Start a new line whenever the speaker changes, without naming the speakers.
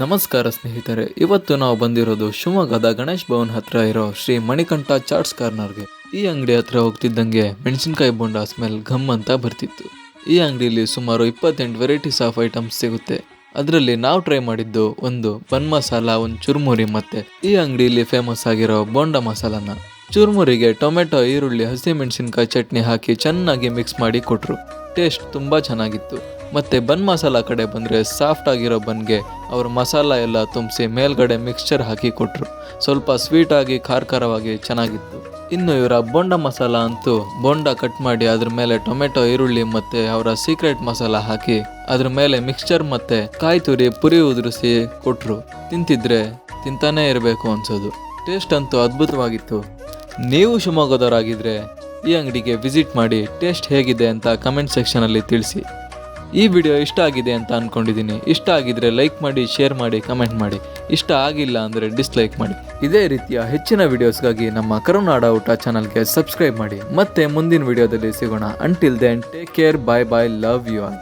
ನಮಸ್ಕಾರ ಸ್ನೇಹಿತರೆ, ಇವತ್ತು ನಾವು ಬಂದಿರೋದು ಶಿವಮೊಗ್ಗದ ಗಣೇಶ್ ಭವನ್ ಹತ್ರ ಇರೋ ಶ್ರೀ ಮಣಿಕಂಠ ಚಾಟ್ಸ್ ಕಾರ್ನರ್ಗೆ. ಈ ಅಂಗಡಿ ಹತ್ರ ಹೋಗ್ತಿದ್ದಂಗೆ ಮೆಣಸಿನಕಾಯಿ ಬೋಂಡ ಸ್ಮೆಲ್ ಘಮ್ ಅಂತ ಬರ್ತಿತ್ತು. ಈ ಅಂಗಡಿಯಲ್ಲಿ ಸುಮಾರು 28 ವೆರೈಟೀಸ್ ಆಫ್ ಐಟಮ್ಸ್ ಸಿಗುತ್ತೆ. ಅದರಲ್ಲಿ ನಾವು ಟ್ರೈ ಮಾಡಿದ್ದು ಒಂದು ಬನ್ ಮಸಾಲ, ಒಂದು ಚುರುಮುರಿ, ಮತ್ತೆ ಈ ಅಂಗಡಿಯಲ್ಲಿ ಫೇಮಸ್ ಆಗಿರೋ ಬೋಂಡ ಮಸಾಲನ. ಚುರುಮುರಿಗೆ ಟೊಮೆಟೊ, ಈರುಳ್ಳಿ, ಹಸಿಮೆಣಸಿನಕಾಯಿ ಚಟ್ನಿ ಹಾಕಿ ಚೆನ್ನಾಗಿ ಮಿಕ್ಸ್ ಮಾಡಿ ಕೊಟ್ಟರು. ಟೇಸ್ಟ್ ತುಂಬ ಚೆನ್ನಾಗಿತ್ತು. ಮತ್ತು ಬನ್ ಮಸಾಲ ಕಡೆ ಬಂದರೆ ಸಾಫ್ಟ್ ಆಗಿರೋ ಬನ್ಗೆ ಅವರು ಮಸಾಲ ಎಲ್ಲ ತುಂಬಿಸಿ ಮೇಲ್ಗಡೆ ಮಿಕ್ಸ್ಚರ್ ಹಾಕಿ ಕೊಟ್ಟರು. ಸ್ವಲ್ಪ ಸ್ವೀಟಾಗಿ ಖಾರವಾಗಿ ಚೆನ್ನಾಗಿತ್ತು. ಇನ್ನು ಇವರ ಬೋಂಡ ಮಸಾಲ ಅಂತೂ ಬೋಂಡ ಕಟ್ ಮಾಡಿ ಅದ್ರ ಮೇಲೆ ಟೊಮೆಟೊ, ಈರುಳ್ಳಿ ಮತ್ತು ಅವರ ಸೀಕ್ರೆಟ್ ಮಸಾಲ ಹಾಕಿ ಅದ್ರ ಮೇಲೆ ಮಿಕ್ಸ್ಚರ್ ಮತ್ತು ಕಾಯಿ ತುರಿ ಪುರಿ ಉದುರಿಸಿ ಕೊಟ್ಟರು. ತಿಂತಿದ್ರೆ ತಿಂತಾನೇ ಇರಬೇಕು ಅನ್ಸೋದು. ಟೇಸ್ಟ್ ಅಂತೂ ಅದ್ಭುತವಾಗಿತ್ತು. ನೀವು ಶಿವಮೊಗ್ಗದವರಾಗಿದ್ದರೆ ಈ ಅಂಗಡಿಗೆ ವಿಸಿಟ್ ಮಾಡಿ ಟೇಸ್ಟ್ ಹೇಗಿದೆ ಅಂತ ಕಮೆಂಟ್ ಸೆಕ್ಷನಲ್ಲಿ ತಿಳಿಸಿ. ಈ ವಿಡಿಯೋ ಇಷ್ಟ ಆಗಿದೆ ಅಂತ ಅಂದ್ಕೊಂಡಿದ್ದೀನಿ. ಇಷ್ಟ ಆಗಿದ್ರೆ ಲೈಕ್ ಮಾಡಿ, ಶೇರ್ ಮಾಡಿ, ಕಮೆಂಟ್ ಮಾಡಿ. ಇಷ್ಟ ಆಗಿಲ್ಲ ಅಂದರೆ ಡಿಸ್ಲೈಕ್ ಮಾಡಿ. ಇದೇ ರೀತಿಯ ಹೆಚ್ಚಿನ ವಿಡಿಯೋಸ್ಗಾಗಿ ನಮ್ಮ ಕರುನಾಡ ಊಟ ಚಾನಲ್ಗೆ ಸಬ್ಸ್ಕ್ರೈಬ್ ಮಾಡಿ. ಮತ್ತೆ ಮುಂದಿನ ವಿಡಿಯೋದಲ್ಲಿ ಸಿಗೋಣ. Until then take care, bye bye, love you all.